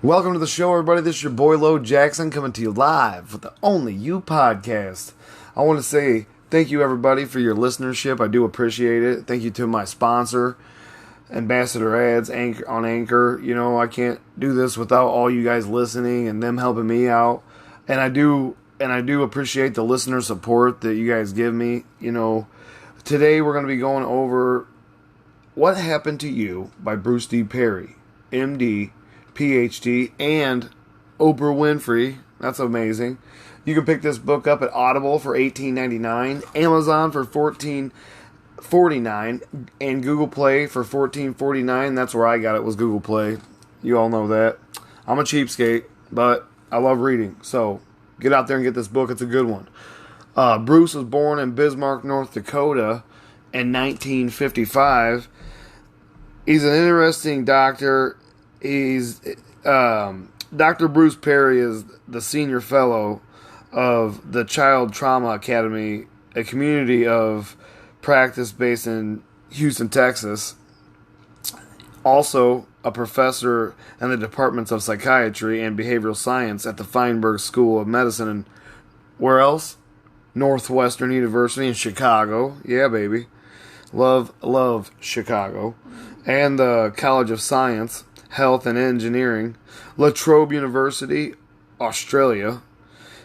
Welcome to the show, everybody. This is your boy, Lo Jackson, coming to you live with the Only You podcast. I want to say thank you, everybody, for your listenership. I do appreciate it. Thank you to my sponsor, Ambassador Ads, on Anchor. You know, I can't do this without all you guys listening and them helping me out. And I do appreciate the listener support that you guys give me. You know, today we're going to be going over What Happened to You by Bruce D. Perry, MD, PhD, and Oprah Winfrey. That's amazing. You can pick this book up at Audible for $18.99, Amazon for $14.49, and Google Play for $14.49. That's where I got it, was Google Play. You all know that. I'm a cheapskate, but I love reading. So get out there and get this book. It's a good one. Bruce was born in Bismarck, North Dakota in 1955. He's an interesting doctor. He's Dr. Bruce Perry is the senior fellow of the Child Trauma Academy, a community of practice based in Houston, Texas. Also a professor in the departments of psychiatry and behavioral science at the Feinberg School of Medicine and where else? Northwestern University in Chicago. Yeah, baby. Love Chicago. And the College of Science, Health and Engineering, La Trobe University, Australia.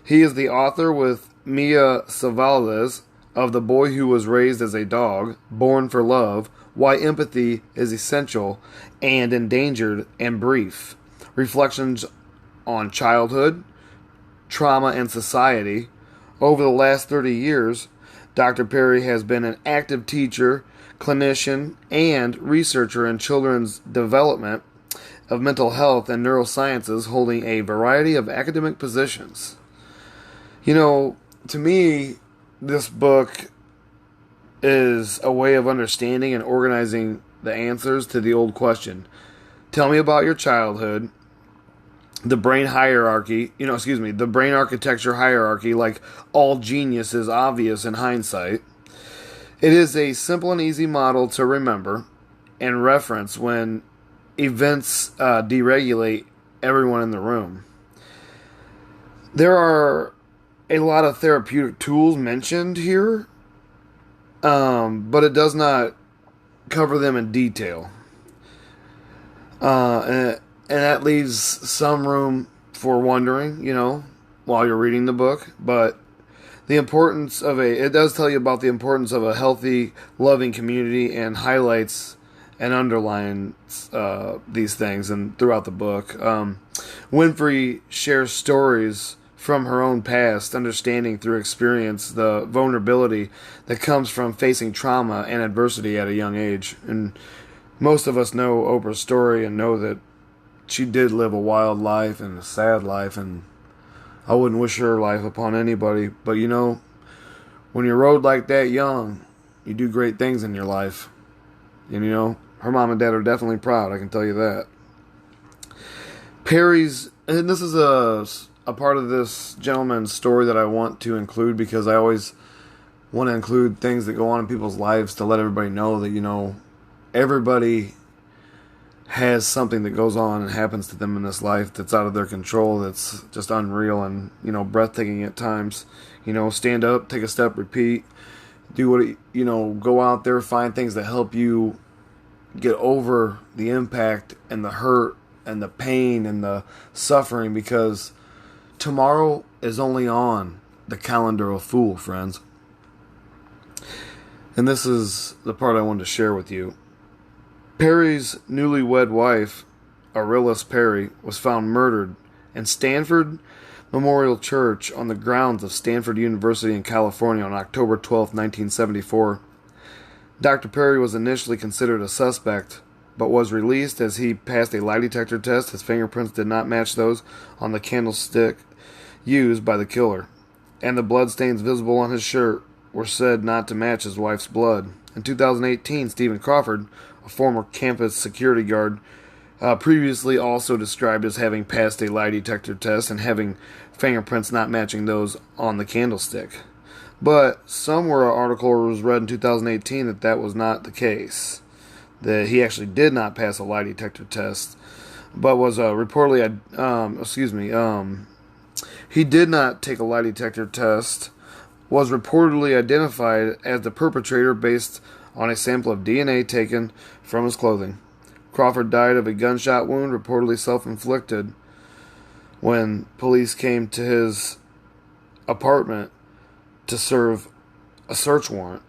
He is the author with Mia Savaldes of The Boy Who Was Raised as a Dog, Born for Love, Why Empathy is Essential and Endangered and Brief. Reflections on Childhood, Trauma and Society. Over the last 30 years, Dr. Perry has been an active teacher, clinician, and researcher in children's development of mental health and neurosciences, holding a variety of academic positions. You know, to me, this book is a way of understanding and organizing the answers to the old question. Tell me about your childhood, the brain hierarchy, the brain architecture hierarchy, like all genius is obvious in hindsight. It is a simple and easy model to remember and reference when events deregulate everyone in the room. There are a lot of therapeutic tools mentioned here, but it does not cover them in detail. And that leaves some room for wondering, while you're reading the book. But the importance of it does tell you about the importance of a healthy, loving community and highlights and underlines these things and throughout the book. Winfrey shares stories from her own past, understanding through experience the vulnerability that comes from facing trauma and adversity at a young age. And most of us know Oprah's story and know that she did live a wild life and a sad life, and I wouldn't wish her life upon anybody. But when you're rode like that young, you do great things in your life. And her mom and dad are definitely proud, I can tell you that. And this is a part of this gentleman's story that I want to include, because I always want to include things that go on in people's lives to let everybody know that, everybody has something that goes on and happens to them in this life that's out of their control, that's just unreal and, breathtaking at times. Stand up, take a step, repeat. Do what, go out there, find things that help you get over the impact and the hurt and the pain and the suffering, because tomorrow is only on the calendar of fool, friends. And this is the part I wanted to share with you. Perry's newlywed wife, Aurelis Perry, was found murdered in Stanford Memorial Church on the grounds of Stanford University in California on October 12, 1974. Dr. Perry was initially considered a suspect, but was released as he passed a lie detector test. His fingerprints did not match those on the candlestick used by the killer, and the bloodstains visible on his shirt were said not to match his wife's blood. In 2018, Stephen Crawford, a former campus security guard, previously also described as having passed a lie detector test and having fingerprints not matching those on the candlestick. But somewhere an article was read in 2018 that was not the case, that he actually did not pass a lie detector test. but was reportedly, he did not take a lie detector test, was reportedly identified as the perpetrator based on a sample of DNA taken from his clothing. Crawford died of a gunshot wound, reportedly self-inflicted, when police came to his apartment to serve a search warrant.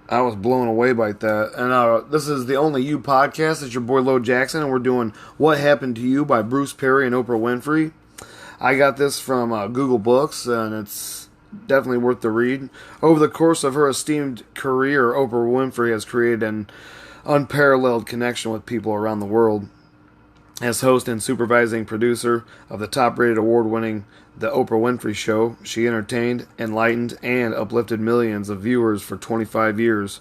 I was blown away by that. And this is the Only You podcast. It's your boy Lo Jackson, and we're doing What Happened to You by Bruce Perry and Oprah Winfrey. I got this from Google Books, and it's definitely worth the read. Over the course of her esteemed career, Oprah Winfrey has created an unparalleled connection with people around the world. As host and supervising producer of the top-rated award-winning The Oprah Winfrey Show, she entertained, enlightened, and uplifted millions of viewers for 25 years.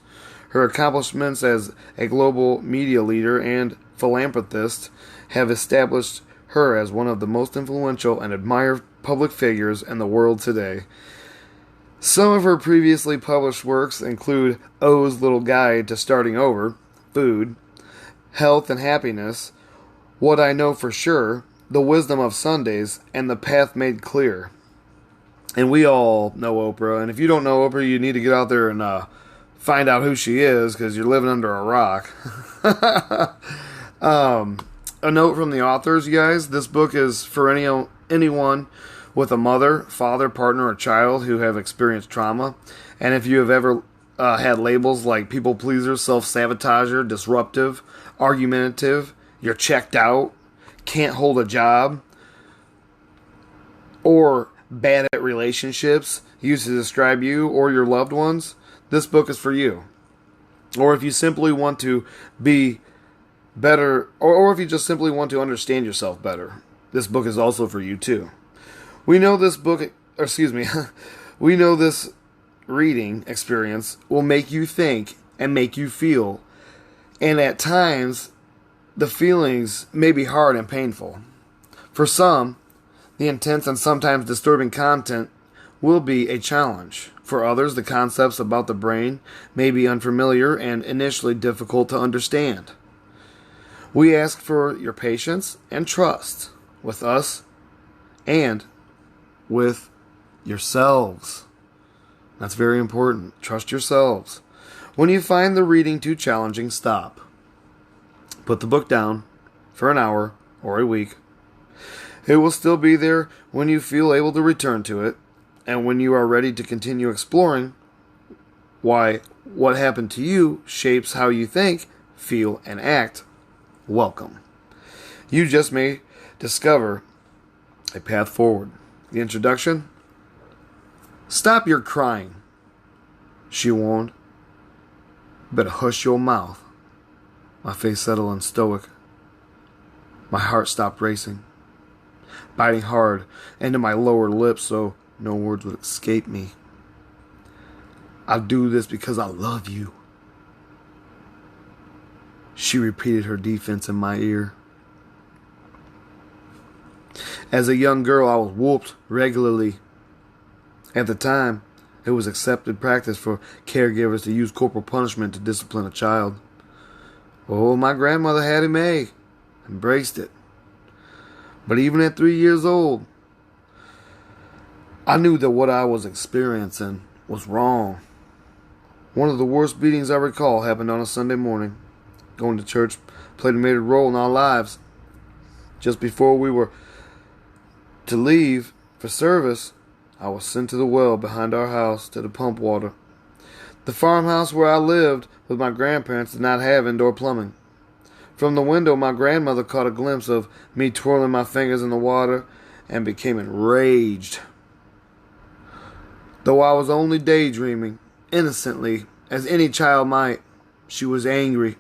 Her accomplishments as a global media leader and philanthropist have established her as one of the most influential and admired public figures in the world today. Some of her previously published works include O's Little Guide to Starting Over, Food, Health and Happiness, What I Know for Sure, The Wisdom of Sundays, and The Path Made Clear. And we all know Oprah, and if you don't know Oprah, you need to get out there and find out who she is, because you're living under a rock. A note from the authors, you guys. This book is for anyone with a mother, father, partner, or child who have experienced trauma. And if you have ever had labels like people pleaser, self-sabotager, disruptive, argumentative, you're checked out, can't hold a job, or bad at relationships used to describe you or your loved ones, this book is for you. Or if you simply want to be better, or if you just simply want to understand yourself better, this book is also for you too. We know this we know this reading experience will make you think and make you feel, and at times the feelings may be hard and painful. For some, the intense and sometimes disturbing content will be a challenge. For others, the concepts about the brain may be unfamiliar and initially difficult to understand. We ask for your patience and trust with us and with yourselves. That's very important. Trust yourselves. When you find the reading too challenging, stop. Put the book down for an hour or a week. It will still be there when you feel able to return to it, and when you are ready to continue exploring why what happened to you shapes how you think, feel, and act. Welcome. You just may discover a path forward. The introduction. Stop your crying, she warned. Better hush your mouth. My face settled and stoic. My heart stopped racing, biting hard into my lower lip so no words would escape me. I'll do this because I love you, she repeated her defense in my ear. As a young girl, I was whooped regularly. At the time, it was accepted practice for caregivers to use corporal punishment to discipline a child. Oh, my grandmother had it made, embraced it. But even at 3 years old, I knew that what I was experiencing was wrong. One of the worst beatings I recall happened on a Sunday morning. Going to church played a major role in our lives. Just before we were to leave for service, I was sent to the well behind our house to pump water. The farmhouse where I lived with my grandparents did not have indoor plumbing. From the window, my grandmother caught a glimpse of me twirling my fingers in the water and became enraged. Though I was only daydreaming, innocently, as any child might, she was angry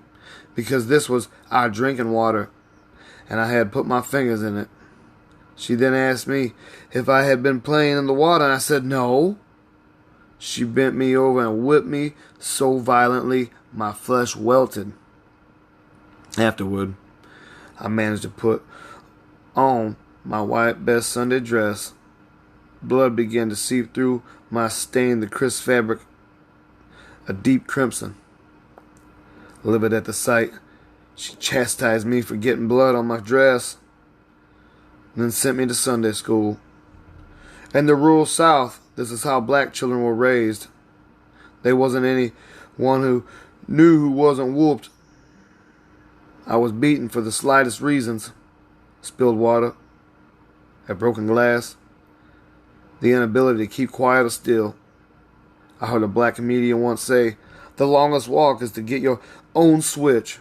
because this was our drinking water and I had put my fingers in it. She then asked me if I had been playing in the water, and I said no. She bent me over and whipped me so violently my flesh welted. Afterward, I managed to put on my white best Sunday dress. Blood began to seep through my stain, the crisp fabric, a deep crimson. Livid at the sight, She chastised me for getting blood on my dress, and then sent me to Sunday school. In the rural South, this is how black children were raised. There wasn't anyone who knew who wasn't whooped. I was beaten for the slightest reasons. Spilled water, a broken glass, the inability to keep quiet or still. I heard a black comedian once say, "The longest walk is to get your own switch."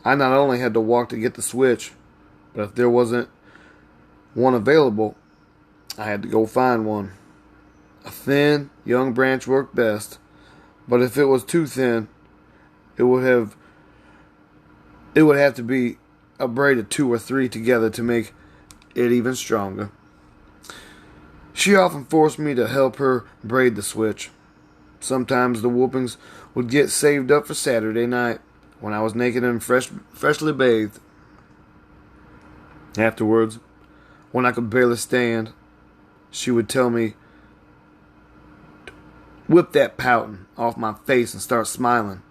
I not only had to walk to get the switch, but if there wasn't one available, I had to go find one. A thin, young branch worked best, but if it was too thin, it would have to be a braid of 2 or 3 together to make it even stronger. She often forced me to help her braid the switch. Sometimes the whoopings would get saved up for Saturday night when I was naked and freshly bathed. Afterwards, when I could barely stand, she would tell me, "Whip that pouting off my face and start smiling."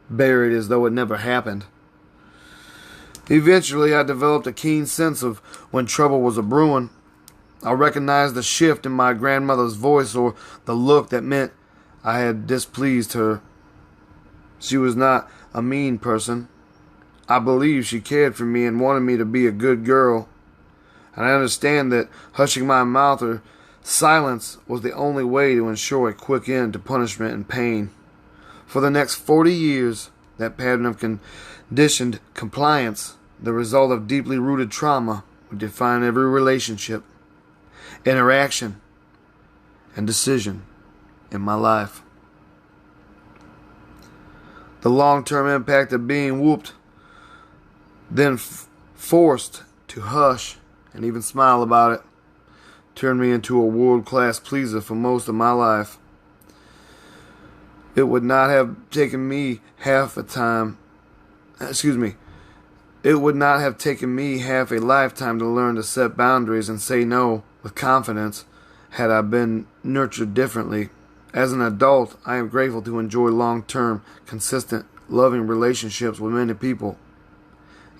Bury it as though it never happened. Eventually, I developed a keen sense of when trouble was a-brewing. I recognized the shift in my grandmother's voice or the look that meant I had displeased her. She was not a mean person. I believe she cared for me and wanted me to be a good girl. And I understand that hushing my mouth or silence was the only way to ensure a quick end to punishment and pain. For the next 40 years, that pattern of conditioned compliance, the result of deeply rooted trauma, would define every relationship, interaction, and decision in my life. The long-term impact of being whooped, then forced to hush and even smile about it, turned me into a world-class pleaser for most of my life. It would not have taken me half a lifetime to learn to set boundaries and say no with confidence had I been nurtured differently. As an adult, I am grateful to enjoy long-term, consistent, loving relationships with many people.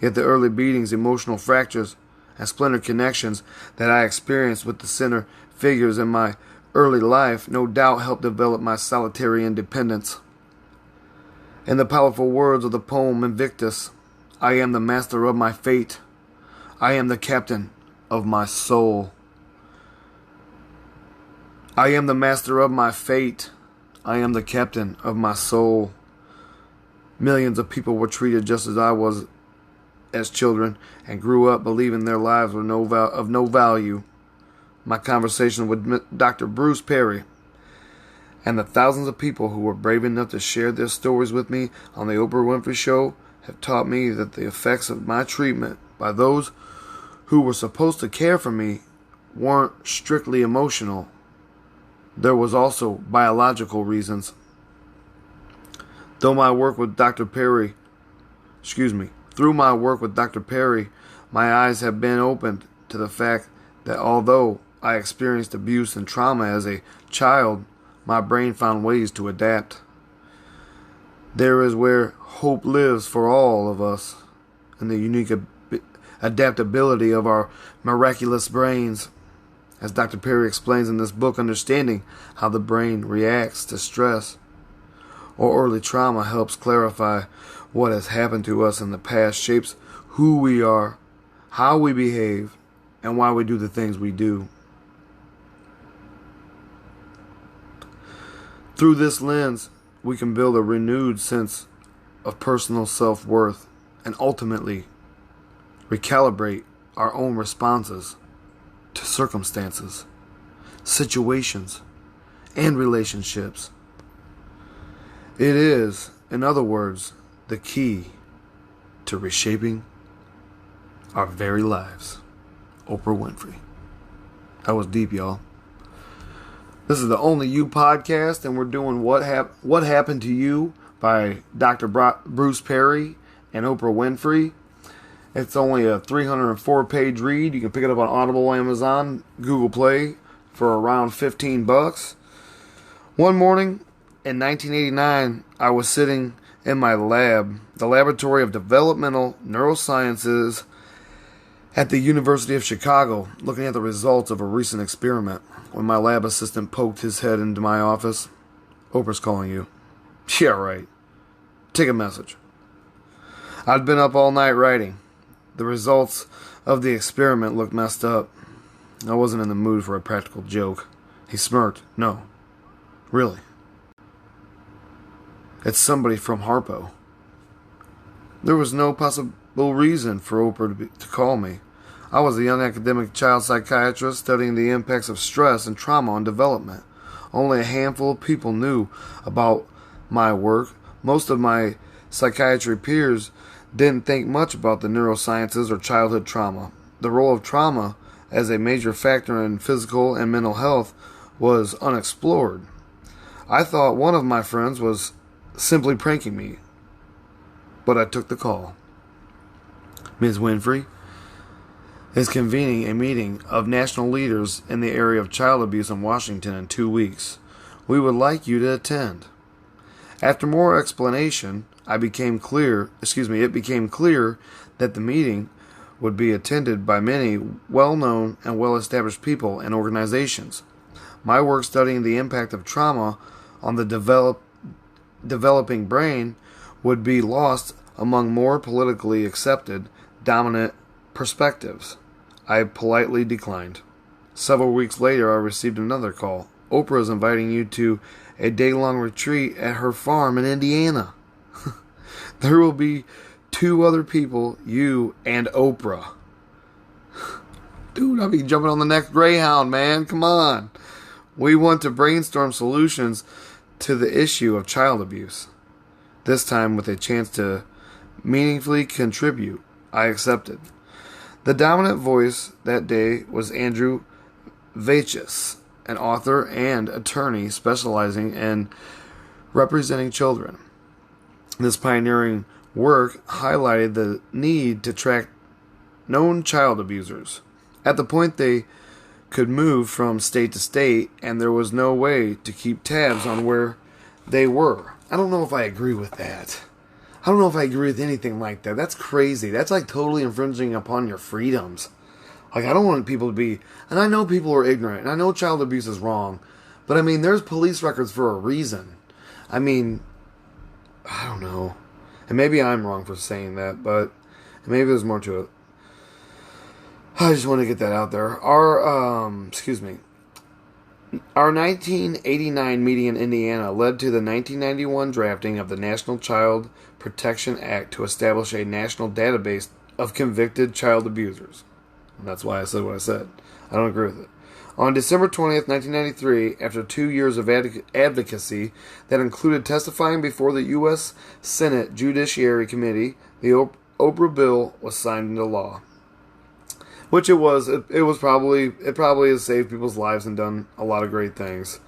Yet the early beatings, emotional fractures, and splintered connections that I experienced with the center figures in my early life no doubt helped develop my solitary independence. In the powerful words of the poem Invictus, I am the master of my fate. I am the captain of my soul. I am the master of my fate. I am the captain of my soul. Millions of people were treated just as I was as children and grew up believing their lives were of no value. My conversation with Dr. Bruce Perry and the thousands of people who were brave enough to share their stories with me on the Oprah Winfrey Show have taught me that the effects of my treatment by those who were supposed to care for me weren't strictly emotional. There was also biological reasons. Through my work with Dr. Perry, my eyes have been opened to the fact that although I experienced abuse and trauma as a child, my brain found ways to adapt. There is where hope lives for all of us, in the unique adaptability of our miraculous brains. As Dr. Perry explains in this book, understanding how the brain reacts to stress or early trauma helps clarify what has happened to us in the past, shapes who we are, how we behave, and why we do the things we do. Through this lens, we can build a renewed sense of personal self-worth and ultimately recalibrate our own responses to circumstances, situations, and relationships. It is, in other words, the key to reshaping our very lives. Oprah Winfrey. That was deep, y'all. This is the Only You podcast, and we're doing What Happened to You by Dr. Bruce Perry and Oprah Winfrey. It's only a 304-page read. You can pick it up on Audible, Amazon, Google Play for around $15. One morning in 1989, I was sitting in my lab, the Laboratory of Developmental Neurosciences at the University of Chicago, looking at the results of a recent experiment. When my lab assistant poked his head into my office, "Oprah's calling you." "Yeah, right. Take a message." I'd been up all night writing. The results of the experiment looked messed up. I wasn't in the mood for a practical joke. He smirked. "No. Really. It's somebody from Harpo." There was no possible reason for Oprah to call me. I was a young academic child psychiatrist studying the impacts of stress and trauma on development. Only a handful of people knew about my work. Most of my psychiatry peers didn't think much about the neurosciences or childhood trauma. The role of trauma as a major factor in physical and mental health was unexplored. I thought one of my friends was simply pranking me, but I took the call. "Ms. Winfrey is convening a meeting of national leaders in the area of child abuse in Washington in 2 weeks. We would like you to attend." After more explanation, it became clear that the meeting would be attended by many well-known and well-established people and organizations. My work studying the impact of trauma on the developing brain would be lost among more politically accepted, dominant perspectives. I politely declined. Several weeks later, I received another call. "Oprah is inviting you to a day-long retreat at her farm in Indiana. There will be 2 other people, you and Oprah." Dude, I'll be jumping on the next Greyhound, man. Come on. "We want to brainstorm solutions to the issue of child abuse. This time with a chance to meaningfully contribute." I accepted. The dominant voice that day was Andrew Vachis, an author and attorney specializing in representing children. This pioneering work highlighted the need to track known child abusers. At the point they could move from state to state, and there was no way to keep tabs on where they were. I don't know if I agree with that. I don't know if I agree with anything like that. That's crazy. That's like totally infringing upon your freedoms. Like, I don't want people to be... And I know people are ignorant, and I know child abuse is wrong. But, I mean, there's police records for a reason. I mean, I don't know. And maybe I'm wrong for saying that, but maybe there's more to it. I just want to get that out there. Our 1989 meeting in Indiana led to the 1991 drafting of the National Child Protection Act to establish a national database of convicted child abusers. And that's why I said what I said. I don't agree with it. On December 20th, 1993, after 2 years of advocacy that included testifying before the U.S. Senate Judiciary Committee, the Oprah bill was signed into law. Which it was. It probably has saved people's lives and done a lot of great things.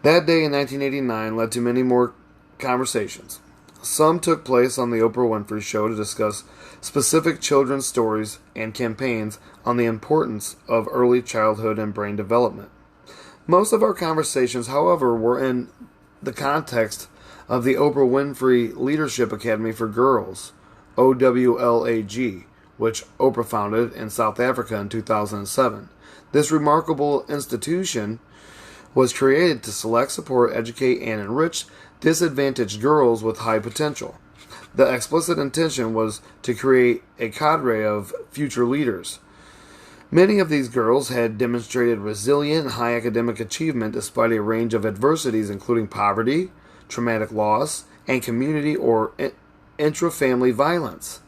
That day in 1989 led to many more conversations. Some took place on the Oprah Winfrey Show to discuss specific children's stories and campaigns on the importance of early childhood and brain development. Most of our conversations, however, were in the context of the Oprah Winfrey Leadership Academy for Girls, OWLAG, which Oprah founded in South Africa in 2007. This remarkable institution was created to select, support, educate, and enrich disadvantaged girls with high potential. The explicit intention was to create a cadre of future leaders. Many of these girls had demonstrated resilient and high academic achievement despite a range of adversities including poverty, traumatic loss, and community or intra-family violence.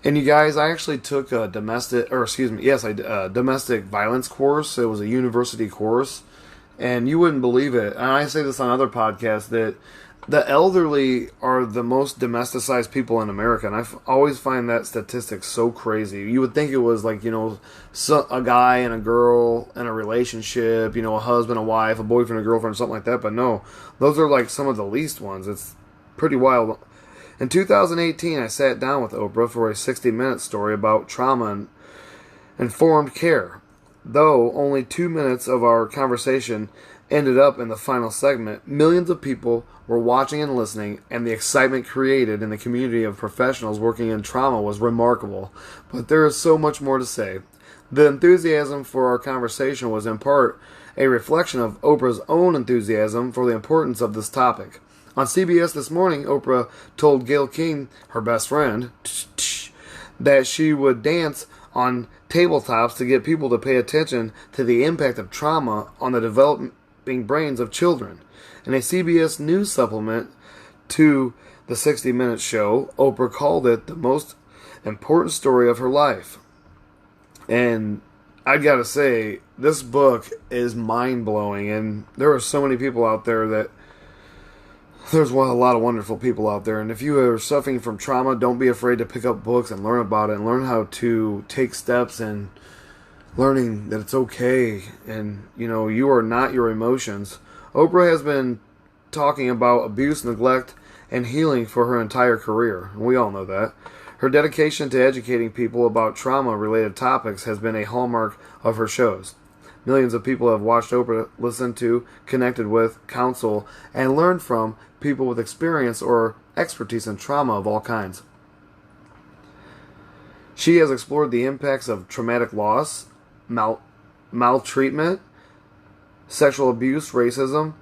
And you guys, I actually took a domestic violence course. It was a university course. And you wouldn't believe it. And I say this on other podcasts that the elderly are the most domesticized people in America. And I always find that statistic so crazy. You would think it was like, a guy and a girl in a relationship, a husband, a wife, a boyfriend, a girlfriend, something like that. But no, those are like some of the least ones. It's pretty wild. In 2018, I sat down with Oprah for a 60-minute story about trauma and informed care. Though only 2 minutes of our conversation ended up in the final segment, millions of people were watching and listening, and the excitement created in the community of professionals working in trauma was remarkable. But there is so much more to say. The enthusiasm for our conversation was in part a reflection of Oprah's own enthusiasm for the importance of this topic. On CBS this morning, Oprah told Gayle King, her best friend, that she would dance on tabletops to get people to pay attention to the impact of trauma on the developing brains of children. In a CBS News supplement to the 60 Minutes show, Oprah called it the most important story of her life. And I gotta say, this book is mind-blowing, and there are so many people out there that there's a lot of wonderful people out there, and if you are suffering from trauma, don't be afraid to pick up books and learn about it and learn how to take steps and learning that it's okay and, you are not your emotions. Oprah has been talking about abuse, neglect, and healing for her entire career, and we all know that. Her dedication to educating people about trauma-related topics has been a hallmark of her shows. Millions of people have watched Oprah, listened to, connected with, counsel, and learned from people with experience or expertise in trauma of all kinds. She has explored the impacts of traumatic loss, maltreatment, sexual abuse, racism,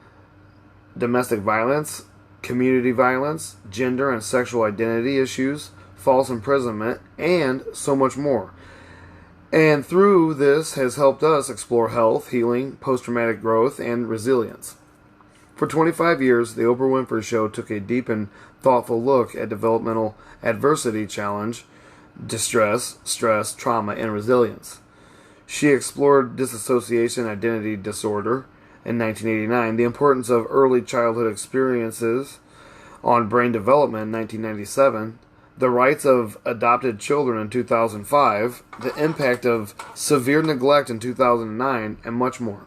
domestic violence, community violence, gender and sexual identity issues, false imprisonment, and so much more. And through this has helped us explore health, healing, post-traumatic growth, and resilience. For 25 years, The Oprah Winfrey Show took a deep and thoughtful look at developmental adversity, challenge, distress, stress, trauma, and resilience. She explored dissociation identity disorder in 1989, the importance of early childhood experiences on brain development in 1997, the rights of adopted children in 2005, the impact of severe neglect in 2009, and much more.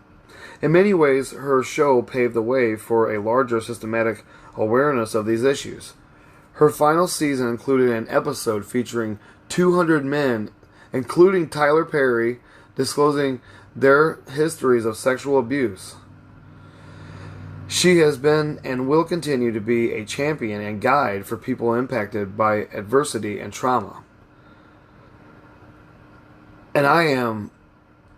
In many ways, her show paved the way for a larger systematic awareness of these issues. Her final season included an episode featuring 200 men, including Tyler Perry, disclosing their histories of sexual abuse. She has been and will continue to be a champion and guide for people impacted by adversity and trauma. And I am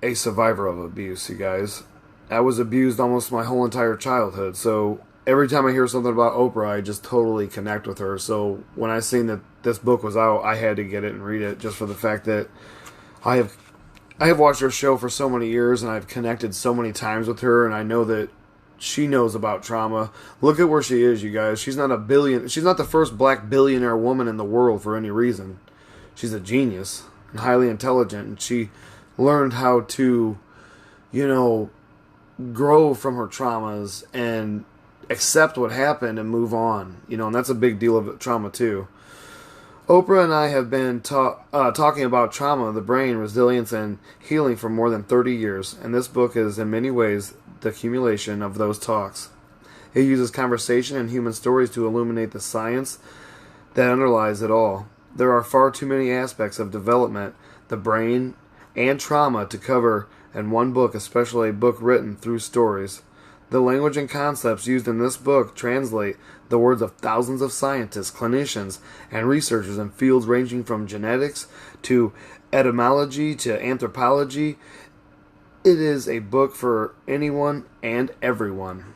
a survivor of abuse, you guys. I was abused almost my whole entire childhood, so every time I hear something about Oprah, I just totally connect with her. So when I seen that this book was out, I had to get it and read it, just for the fact that I have watched her show for so many years, and I've connected so many times with her, and I know that she knows about trauma. Look at where she is, you guys. She's not the first black billionaire woman in the world for any reason. She's a genius and highly intelligent, and she learned how to, grow from her traumas and accept what happened and move on. And that's a big deal of trauma too. Oprah and I have been talking about trauma, the brain, resilience, and healing for more than 30 years, and this book is in many ways the accumulation of those talks. It uses conversation and human stories to illuminate the science that underlies it all. There are far too many aspects of development, the brain, and trauma to cover in one book, especially a book written through stories. The language and concepts used in this book translate the words of thousands of scientists, clinicians, and researchers in fields ranging from genetics to etymology to anthropology. It is a book for anyone and everyone.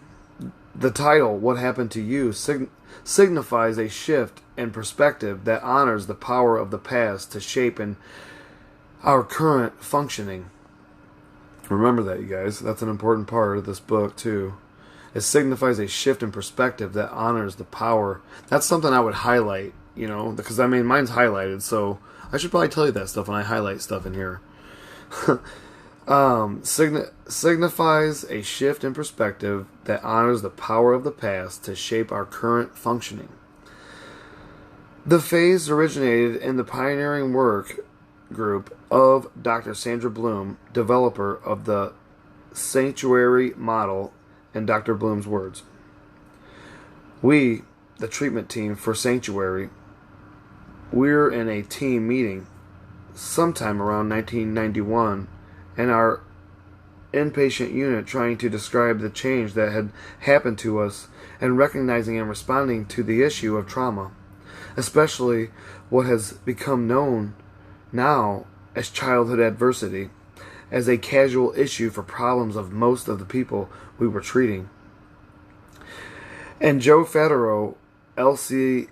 The title, What Happened to You, signifies a shift in perspective that honors the power of the past to shape our current functioning. Remember that, you guys. That's an important part of this book, too. It signifies a shift in perspective that honors the power. That's something I would highlight, because, mine's highlighted, so I should probably tell you that stuff when I highlight stuff in here. Signifies a shift in perspective that honors the power of the past to shape our current functioning. The phase originated in the pioneering work group of Dr. Sandra Bloom, developer of the Sanctuary model, in Dr. Bloom's words. We, the treatment team for Sanctuary, we're in a team meeting sometime around 1991, and our inpatient unit trying to describe the change that had happened to us and recognizing and responding to the issue of trauma, especially what has become known now as childhood adversity, as a casual issue for problems of most of the people we were treating. And Joe Federer, LCSW,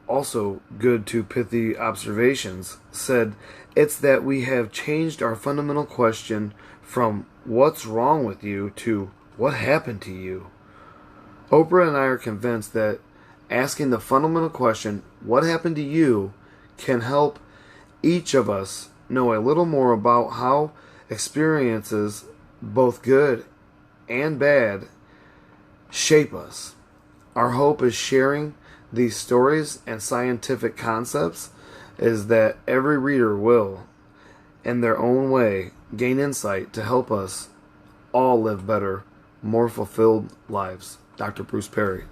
also good to pithy observations, said, "It's that we have changed our fundamental question from what's wrong with you to what happened to you." Oprah and I are convinced that asking the fundamental question, what happened to you, can help each of us know a little more about how experiences, both good and bad, shape us. Our hope is sharing these stories and scientific concepts is that every reader will, in their own way, gain insight to help us all live better, more fulfilled lives. Dr. Bruce Perry.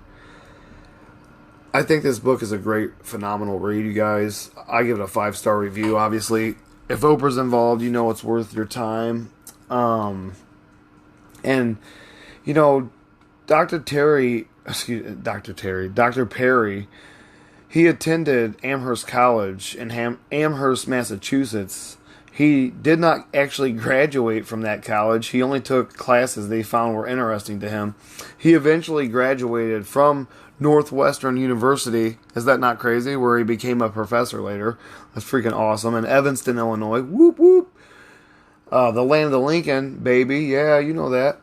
I think this book is a great, phenomenal read, you guys. I give it a 5-star review. Obviously, if Oprah's involved, you know it's worth your time. And, you know, Dr. Perry, he attended Amherst College in Amherst, Massachusetts. He did not actually graduate from that college. He only took classes they found were interesting to him. He eventually graduated from Northwestern University. Is that not crazy? Where he became a professor later. That's freaking awesome. In Evanston, Illinois. Whoop, whoop. The land of Lincoln, baby. Yeah, you know that.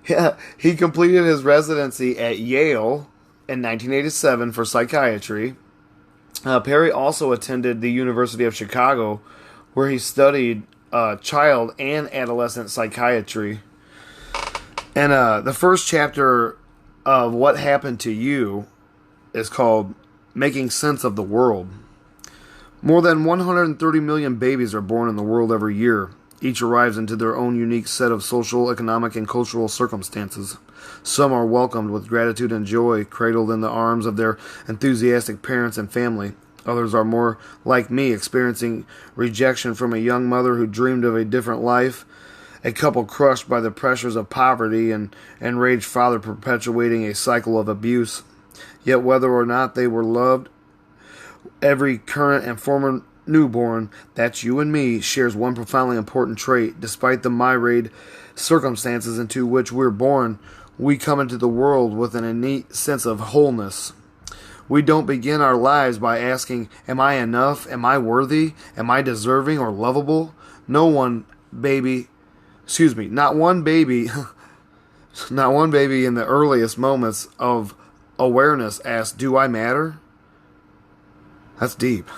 Yeah, he completed his residency at Yale in 1987 for psychiatry. Perry also attended the University of Chicago, where he studied child and adolescent psychiatry. And the first chapter of What Happened to You is called Making Sense of the World. More than 130 million babies are born in the world every year. Each arrives into their own unique set of social, economic, and cultural circumstances. Some are welcomed with gratitude and joy, cradled in the arms of their enthusiastic parents and family. Others are more like me, experiencing rejection from a young mother who dreamed of a different life, a couple crushed by the pressures of poverty, and enraged father perpetuating a cycle of abuse. Yet whether or not they were loved, every current and former newborn, that's you and me, shares one profoundly important trait. Despite the myriad circumstances into which we're born, we come into the world with an innate sense of wholeness. We don't begin our lives by asking, am I enough? Am I worthy? Am I deserving or lovable? Not one baby in the earliest moments of awareness asks, do I matter? That's deep.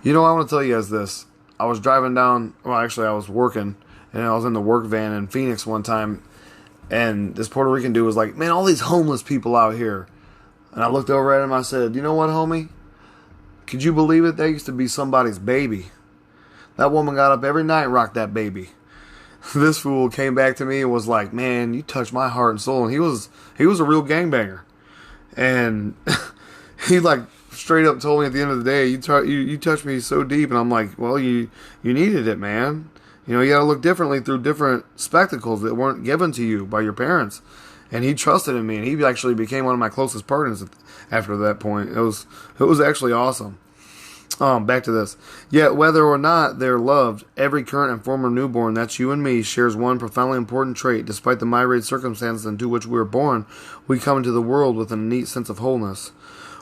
You know, I want to tell you guys this. I was driving down, I was working, and I was in the work van in Phoenix one time, and this Puerto Rican dude was like, man, all these homeless people out here. And I looked over at him, I said, you know what, homie? Could you believe it? That used to be somebody's baby. That woman got up every night and rocked that baby. This fool came back to me and was like, man, you touched my heart and soul. And he was a real gangbanger. And he like straight up told me at the end of the day, you touched me so deep. And I'm like, well, you needed it, man. You know, you got to look differently through different spectacles that weren't given to you by your parents. And he trusted in me, and he actually became one of my closest partners after that point. It was actually awesome. Back to this. Yet, whether or not they're loved, every current and former newborn, that's you and me, shares one profoundly important trait. Despite the myriad circumstances into which we were born, we come into the world with an innate sense of wholeness.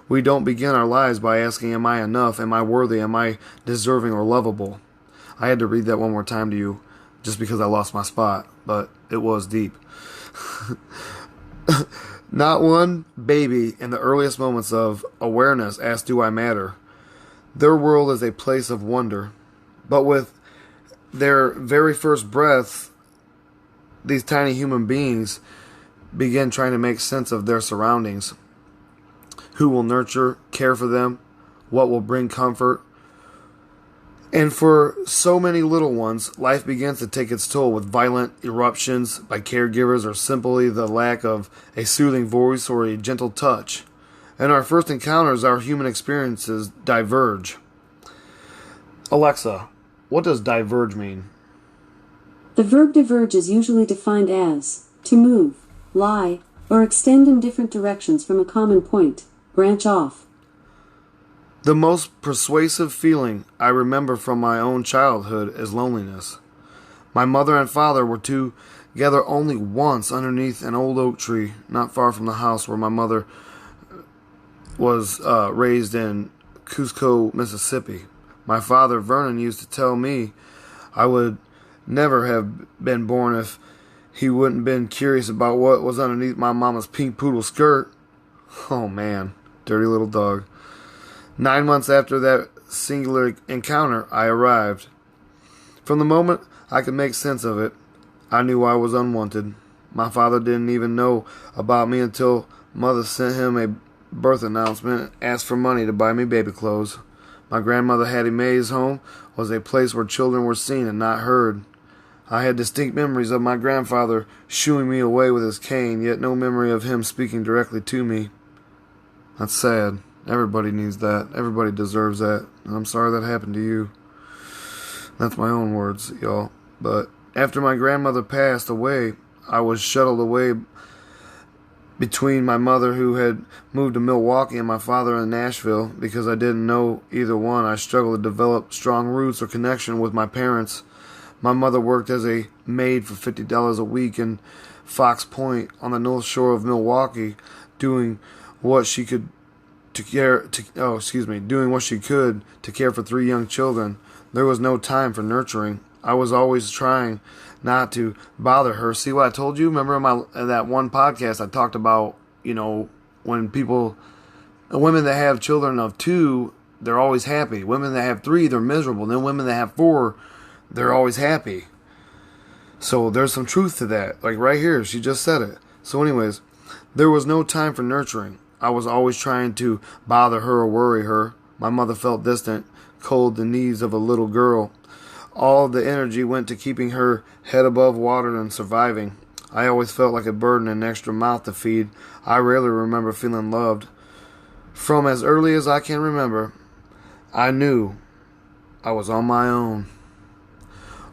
We don't begin our lives by asking, am I enough? Am I worthy? Am I deserving or lovable? I had to read that one more time to you just because I lost my spot, but it was deep. Not one baby in the earliest moments of awareness asks, do I matter? Their world is a place of wonder. But with their very first breath, these tiny human beings begin trying to make sense of their surroundings. Who will nurture, care for them? What will bring comfort? And for so many little ones, life begins to take its toll with violent eruptions by caregivers or simply the lack of a soothing voice or a gentle touch. In our first encounters, our human experiences diverge. Alexa, what does diverge mean? The verb diverge is usually defined as to move, lie, or extend in different directions from a common point, branch off. The most persuasive feeling I remember from my own childhood is loneliness. My mother and father were together only once underneath an old oak tree not far from the house where my mother was raised in Cusco, Mississippi. My father, Vernon, used to tell me I would never have been born if he wouldn't been curious about what was underneath my mama's pink poodle skirt. Oh man, dirty little dog. 9 months after that singular encounter, I arrived. From the moment I could make sense of it, I knew I was unwanted. My father didn't even know about me until mother sent him a birth announcement and asked for money to buy me baby clothes. My grandmother Hattie Mae's home was a place where children were seen and not heard. I had distinct memories of my grandfather shooing me away with his cane, yet no memory of him speaking directly to me. That's sad. Everybody needs that. Everybody deserves that. And I'm sorry that happened to you. That's my own words, y'all. But after my grandmother passed away, I was shuttled away between my mother, who had moved to Milwaukee, and my father in Nashville. Because I didn't know either one, I struggled to develop strong roots or connection with my parents. My mother worked as a maid for $50 a week in Fox Point on the north shore of Milwaukee, doing what she could doing what she could to care for 3 young children. There was no time for nurturing. I was always trying not to bother her. See what I told you? Remember in that one podcast I talked about, when women that have children of 2, they're always happy. Women that have 3, they're miserable. And then women that have 4, they're always happy. So there's some truth to that. Like right here, she just said it. So anyways, there was no time for nurturing. I was always trying to bother her or worry her. My mother felt distant, cold, the needs of a little girl. All the energy went to keeping her head above water and surviving. I always felt like a burden and an extra mouth to feed. I rarely remember feeling loved. From as early as I can remember, I knew I was on my own.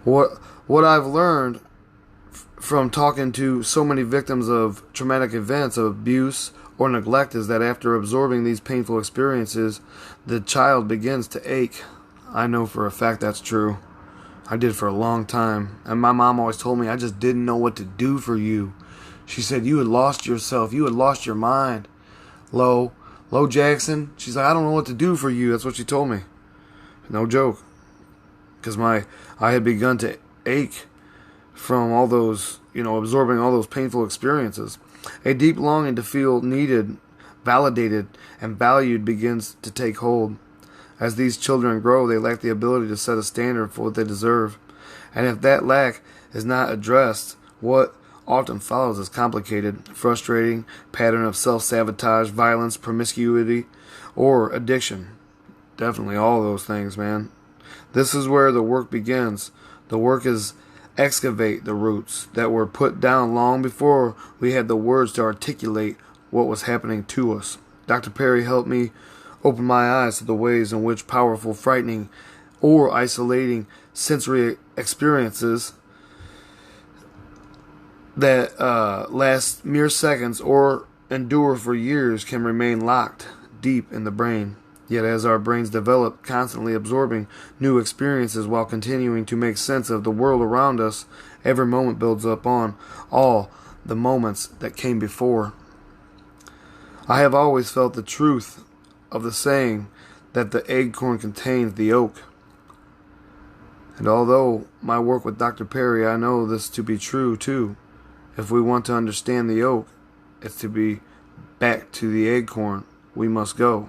What I've learned from talking to so many victims of traumatic events, of abuse or neglect, is that after absorbing these painful experiences, the child begins to ache. I know for a fact that's true. I did for a long time. And my mom always told me I just didn't know what to do for you. She said, you had lost yourself. You had lost your mind. Lo Jackson. She's like, I don't know what to do for you. That's what she told me. No joke. Because I had begun to ache from all those, absorbing all those painful experiences. A deep longing to feel needed, validated, and valued begins to take hold. As these children grow, they lack the ability to set a standard for what they deserve. And if that lack is not addressed, what often follows is complicated, frustrating pattern of self-sabotage, violence, promiscuity, or addiction. Definitely all those things, man. This is where the work begins. The work is excavate the roots that were put down long before we had the words to articulate what was happening to us. Dr. Perry helped me open my eyes to the ways in which powerful, frightening, or isolating sensory experiences that last mere seconds or endure for years can remain locked deep in the brain. Yet as our brains develop, constantly absorbing new experiences while continuing to make sense of the world around us, every moment builds up on all the moments that came before. I have always felt the truth of the saying that the acorn contains the oak. And although my work with Dr. Perry, I know this to be true too. If we want to understand the oak, it's to be back to the acorn we must go.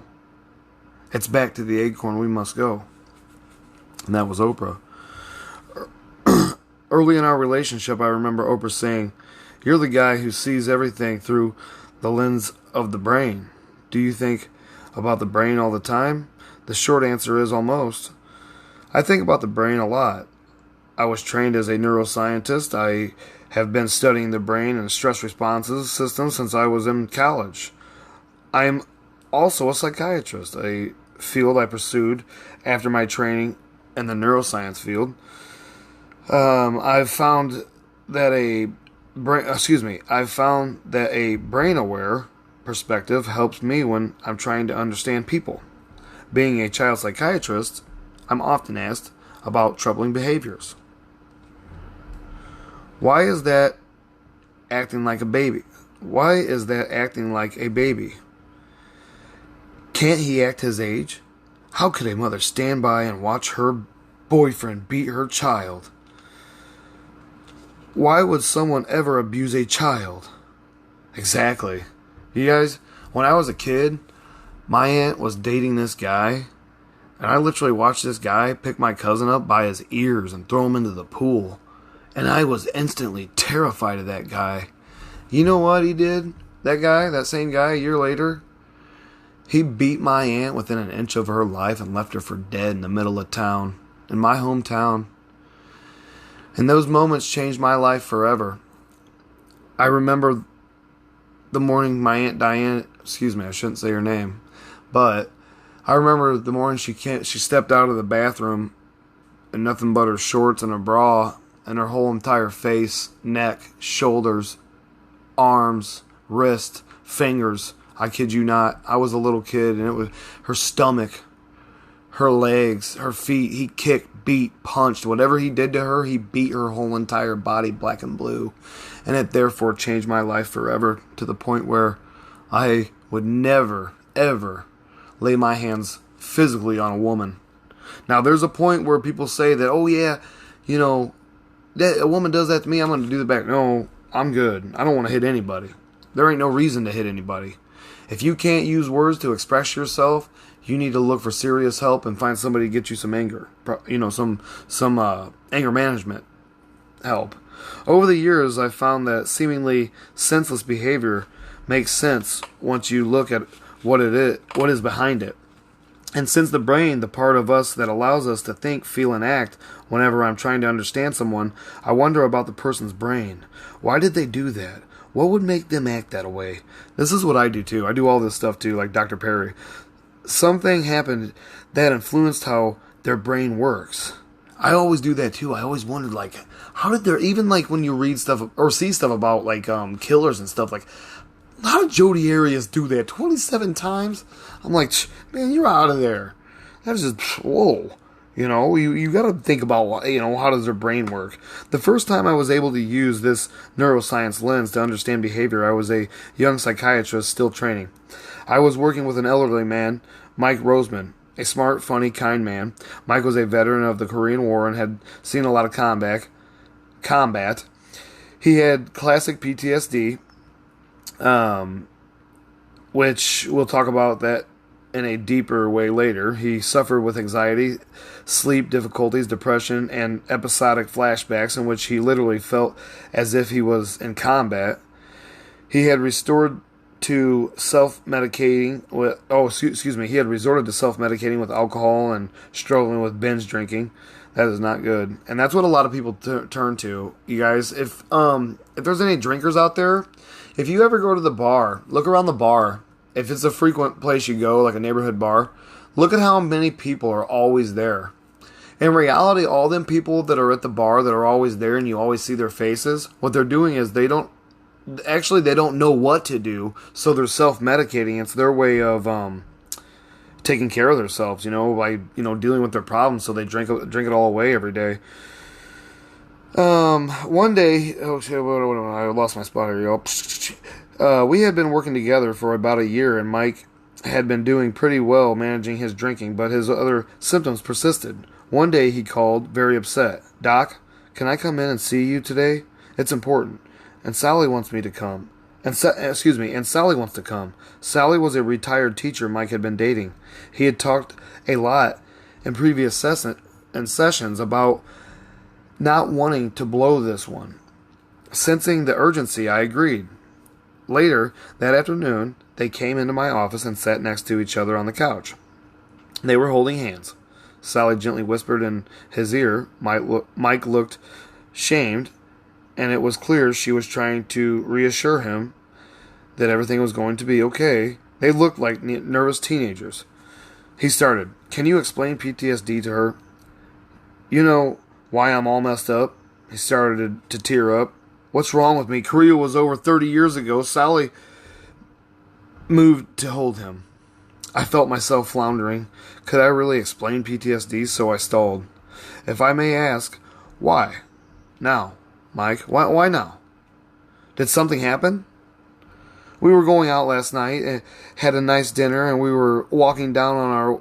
It's back to the acorn we must go. And that was Oprah. Early in our relationship, I remember Oprah saying, "You're the guy who sees everything through the lens of the brain. Do you think about the brain all the time?" The short answer is almost. I think about the brain a lot. I was trained as a neuroscientist. I have been studying the brain and stress responses system since I was in college. I am also a psychiatrist, a field I pursued after my training in the neuroscience field. I've found that I've found that a brain-aware perspective helps me when I'm trying to understand people. Being a child psychiatrist, I'm often asked about troubling behaviors. Why is that acting like a baby? Why is that acting like a baby? Can't he act his age? How could a mother stand by and watch her boyfriend beat her child? Why would someone ever abuse a child? Exactly. You guys, when I was a kid, my aunt was dating this guy, and I literally watched this guy pick my cousin up by his ears and throw him into the pool. And I was instantly terrified of that guy. You know what he did? That same guy, a year later, he beat my aunt within an inch of her life and left her for dead in the middle of town, in my hometown. And those moments changed my life forever. I remember the morning my Aunt Diane, I shouldn't say her name, but I remember the morning she stepped out of the bathroom in nothing but her shorts and a bra, and her whole entire face, neck, shoulders, arms, wrist, fingers. I kid you not. I was a little kid, and it was her stomach, her legs, her feet. He kicked, beat, punched. Whatever he did to her, he beat her whole entire body black and blue. And it therefore changed my life forever to the point where I would never, ever lay my hands physically on a woman. Now, there's a point where people say that, oh yeah, you know, that a woman does that to me, I'm going to do the back. No, I'm good. I don't want to hit anybody. There ain't no reason to hit anybody. If you can't use words to express yourself, you need to look for serious help and find somebody to get you some anger. You know, some anger management help. Over the years, I've found that seemingly senseless behavior makes sense once you look at what is behind it. And since the brain, the part of us that allows us to think, feel, and act whenever I'm trying to understand someone, I wonder about the person's brain. Why did they do that? What would make them act that way? This is what I do too. I do all this stuff too, like Dr. Perry. Something happened that influenced how their brain works. I always do that too. I always wondered, like, how did there, even like when you read stuff or see stuff about like killers and stuff, like, how did Jodi Arias do that 27 times? I'm like, man, you're out of there. That's just, whoa. You know, you got to think about, you know, how does their brain work. The first time I was able to use this neuroscience lens to understand behavior, I was a young psychiatrist still training. I was working with an elderly man, Mike Roseman, a smart, funny, kind man. Mike was a veteran of the Korean War and had seen a lot of combat. He had classic PTSD, which we'll talk about that in a deeper way later. He suffered with anxiety, sleep difficulties, depression, and episodic flashbacks in which he literally felt as if he was in combat. He had resorted to self-medicating with he had resorted to self-medicating with alcohol and struggling with binge drinking. That is not good. And that's what a lot of people turn to. You guys, if there's any drinkers out there, if you ever go to the bar, look around the bar. If it's a frequent place you go, like a neighborhood bar, look at how many people are always there. In reality, all them people that are at the bar that are always there and you always see their faces, what they're doing is they don't know what to do, so they're self-medicating. It's their way of taking care of themselves, you know, by, you know, dealing with their problems, so they drink it all away every day. One day, I lost my spot here, y'all. We had been working together for about a year, and Mike had been doing pretty well managing his drinking, but his other symptoms persisted. One day he called, very upset. "Doc, can I come in and see you today? It's important. And Sally wants me to come." And Sally wants to come. Sally was a retired teacher Mike had been dating. He had talked a lot in previous sessions about not wanting to blow this one. Sensing the urgency, I agreed. Later, that afternoon, they came into my office and sat next to each other on the couch. They were holding hands. Sally gently whispered in his ear. Mike looked shamed, and it was clear she was trying to reassure him that everything was going to be okay. They looked like nervous teenagers. He started, "Can you explain PTSD to her? You know, why I'm all messed up. He started to tear up. What's wrong with me? Korea was over 30 years ago. Sally moved to hold him. I felt myself floundering. Could I really explain PTSD? So I stalled. If I may ask, why? Now, Mike, why now? Did something happen? We were going out last night and had a nice dinner, and we were walking down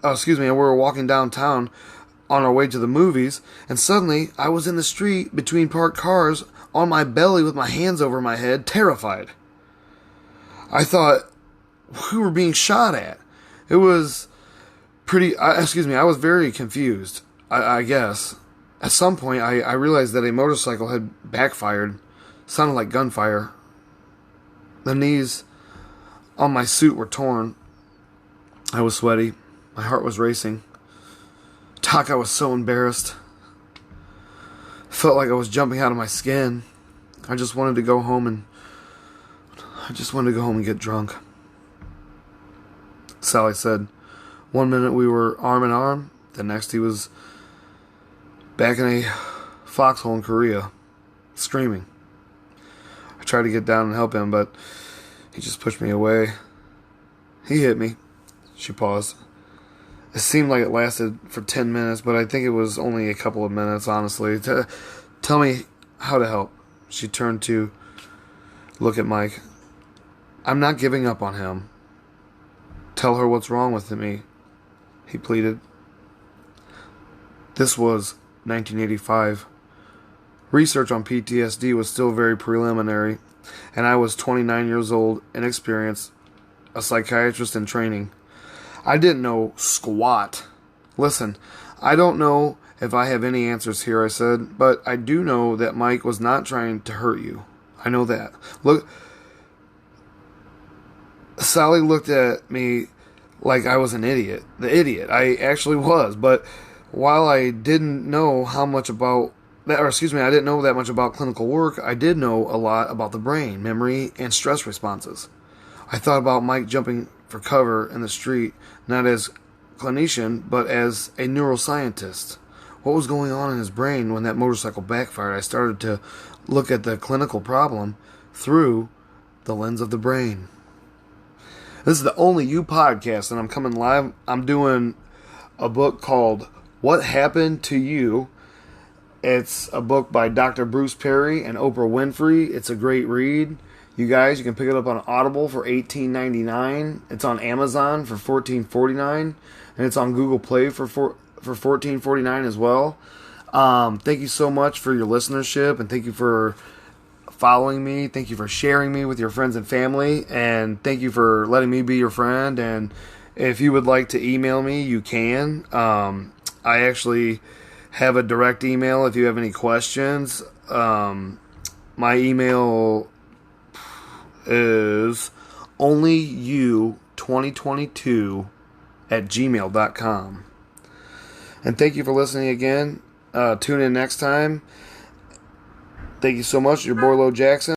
downtown on our way to the movies, and suddenly I was in the street between parked cars on my belly with my hands over my head, terrified. I thought we were being shot at. It was I was very confused, I guess. At some point, I realized that a motorcycle had backfired. Sounded like gunfire. The knees on my suit were torn. I was sweaty. My heart was racing. Doc, I was so embarrassed. Felt like I was jumping out of my skin. I just wanted to go home and get drunk. Sally said, one minute we were arm in arm, the next he was back in a foxhole in Korea, screaming. I tried to get down and help him, but he just pushed me away. He hit me. She paused. It seemed like it lasted for 10 minutes, but I think it was only a couple of minutes, honestly. Tell me how to help. She turned to look at Mike. I'm not giving up on him. Tell her what's wrong with me, he pleaded. This was 1985. Research on PTSD was still very preliminary, and I was 29 years old, inexperienced, a psychiatrist in training. I didn't know squat. Listen, I don't know if I have any answers here, I said, but I do know that Mike was not trying to hurt you. I know that. Look, Sally looked at me like I was an idiot. The idiot. I actually was, but while I didn't know I didn't know that much about clinical work, I did know a lot about the brain, memory, and stress responses. I thought about Mike jumping for cover in the street, not as clinician, but as a neuroscientist. What was going on in his brain when that motorcycle backfired? I started to look at the clinical problem through the lens of the brain. This is the Only You podcast, and I'm coming live. I'm doing a book called What Happened to You? It's a book by Dr. Bruce Perry and Oprah Winfrey. It's a great read. You guys, you can pick it up on Audible for $18.99. It's on Amazon for $14.49. And it's on Google Play for $14.49 as well. Thank you so much for your listenership, and thank you for following me. Thank you for sharing me with your friends and family. And thank you for letting me be your friend. And if you would like to email me, you can. I actually have a direct email if you have any questions. My email is onlyu2022@gmail.com. And thank you for listening again. Tune in next time. Thank you so much. Your boy Lo Jackson.